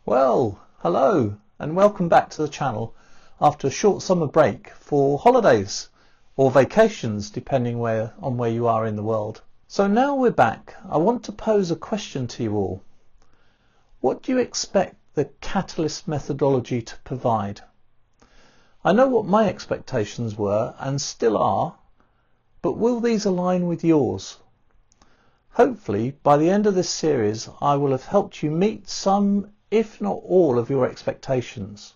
Well, hello and welcome back to the channel after a short summer break for holidays or vacations, depending on where you are in the world. So now we're back. I want to pose a question to you all. What do you expect the Catalyst methodology to provide? I know what my expectations were and still are, but will these align with yours? Hopefully, by the end of this series, I will have helped you meet some, if not all, of your expectations.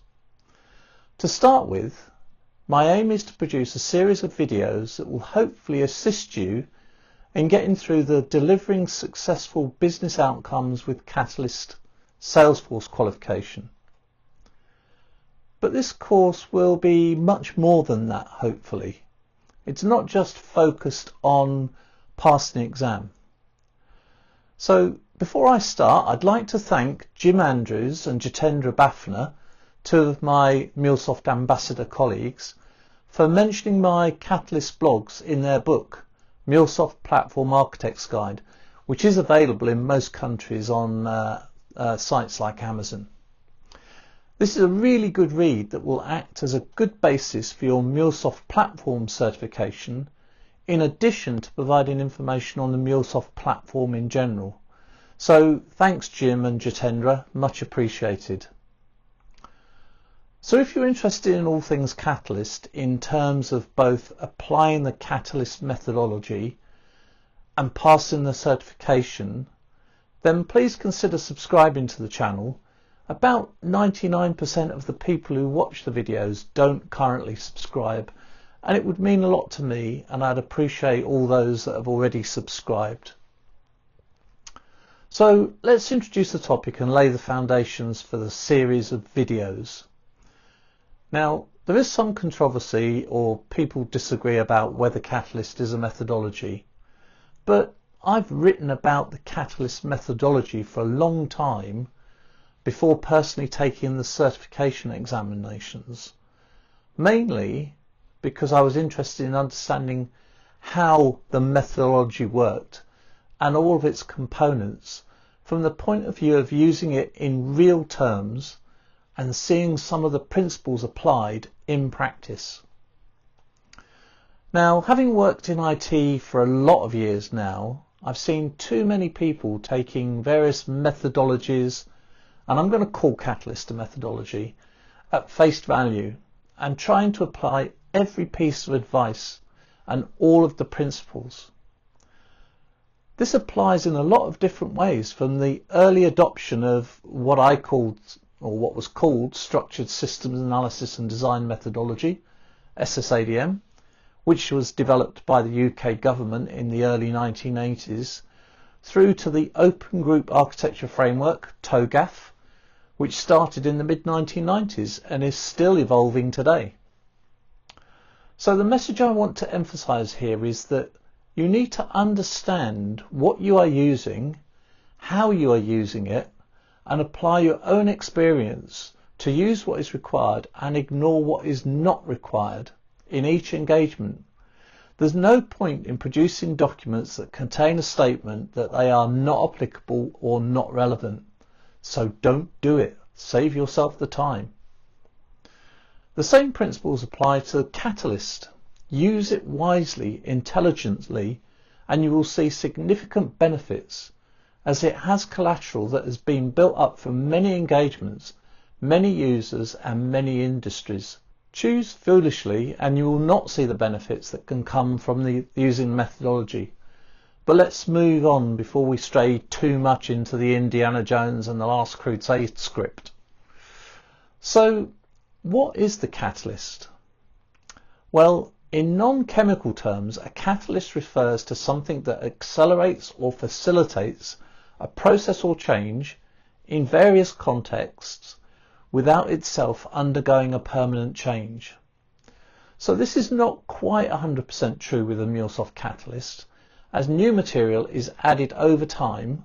To start with, my aim is to produce a series of videos that will hopefully assist you in getting through the delivering successful business outcomes with Catalyst Salesforce qualification. But this course will be much more than that, hopefully. It's not just focused on passing the exam. So before I start, I'd like to thank Jim Andrews and Jitendra Bafna, two of my MuleSoft ambassador colleagues, for mentioning my Catalyst blogs in their book, MuleSoft Platform Architect's Guide, which is available in most countries on sites like Amazon. This is a really good read that will act as a good basis for your MuleSoft platform certification, in addition to providing information on the MuleSoft platform in general. So thanks Jim and Jitendra, much appreciated. So if you're interested in all things Catalyst in terms of both applying the Catalyst methodology and passing the certification, then please consider subscribing to the channel. About 99% of the people who watch the videos don't currently subscribe, and it would mean a lot to me, and I'd appreciate all those that have already subscribed. So let's introduce the topic and lay the foundations for the series of videos. Now, there is some controversy or people disagree about whether Catalyst is a methodology, but I've written about the Catalyst methodology for a long time before personally taking the certification examinations, mainly because I was interested in understanding how the methodology worked and all of its components from the point of view of using it in real terms and seeing some of the principles applied in practice. Now, having worked in IT for a lot of years now, I've seen too many people taking various methodologies, and I'm going to call Catalyst a methodology, at face value and trying to apply every piece of advice and all of the principles. This applies in a lot of different ways, from the early adoption of what I called, or what was called, Structured Systems Analysis and Design Methodology, SSADM, which was developed by the UK government in the early 1980s, through to the Open Group Architecture Framework, TOGAF, which started in the mid-1990s and is still evolving today. So the message I want to emphasize here is that you need to understand what you are using, how you are using it, and apply your own experience to use what is required and ignore what is not required in each engagement. There's no point in producing documents that contain a statement that they are not applicable or not relevant. So don't do it. Save yourself the time. The same principles apply to Catalyst. Use it wisely, intelligently, and you will see significant benefits, as it has collateral that has been built up from many engagements, many users and many industries. Choose foolishly and you will not see the benefits that can come from using methodology. But let's move on before we stray too much into the Indiana Jones and the Last Crusade script. So, what is the catalyst? Well, in non-chemical terms, a catalyst refers to something that accelerates or facilitates a process or change in various contexts without itself undergoing a permanent change. So this is not quite 100% true with the MuleSoft Catalyst, as new material is added over time,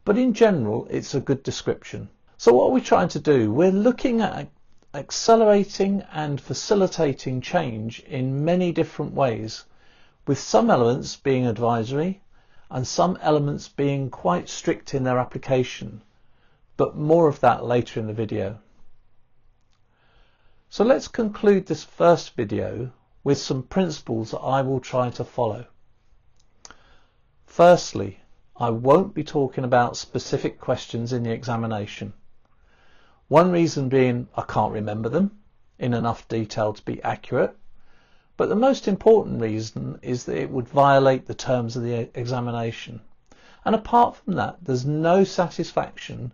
but in general it's a good description. So what are we trying to do? We're looking at accelerating and facilitating change in many different ways, with some elements being advisory and some elements being quite strict in their application. but more of that later in the video. So let's conclude this first video with some principles that I will try to follow. Firstly, I won't be talking about specific questions in the examination. One reason being I can't remember them in enough detail to be accurate, but the most important reason is that it would violate the terms of the examination. And apart from that, there's no satisfaction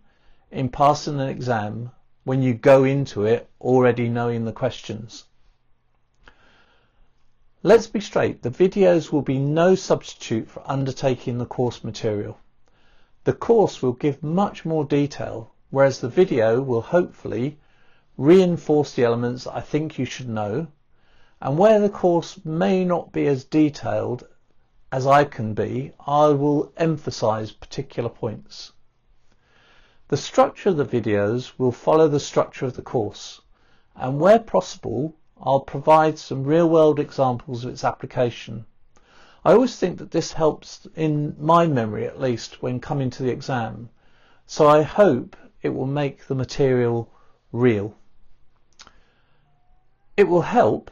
in passing an exam when you go into it already knowing the questions. Let's be straight, the videos will be no substitute for undertaking the course material. The course will give much more detail, whereas the video will hopefully reinforce the elements that I think you should know, and where the course may not be as detailed as I can be, I will emphasize particular points. The structure of the videos will follow the structure of the course, and where possible I'll provide some real-world examples of its application. I always think that this helps, in my memory at least, when coming to the exam, so I hope it will make the material real. It will help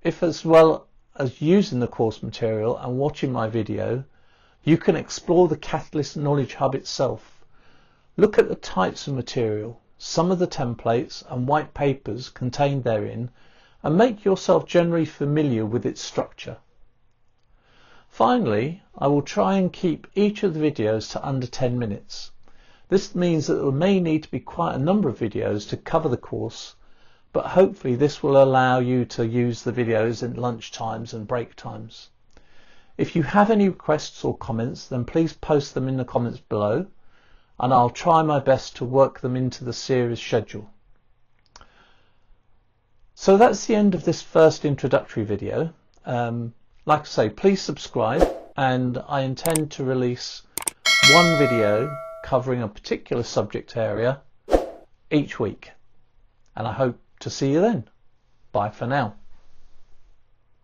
if, as well as using the course material and watching my video, you can explore the Catalyst Knowledge Hub itself. Look at the types of material, some of the templates and white papers contained therein, and make yourself generally familiar with its structure. Finally, I will try and keep each of the videos to under 10 minutes. This means that there may need to be quite a number of videos to cover the course, but hopefully this will allow you to use the videos in lunch times and break times. If you have any requests or comments, then please post them in the comments below, and I'll try my best to work them into the series schedule. So that's the end of this first introductory video. Like I say, please subscribe, and I intend to release one video covering a particular subject area each week. And I hope to see you then. Bye for now.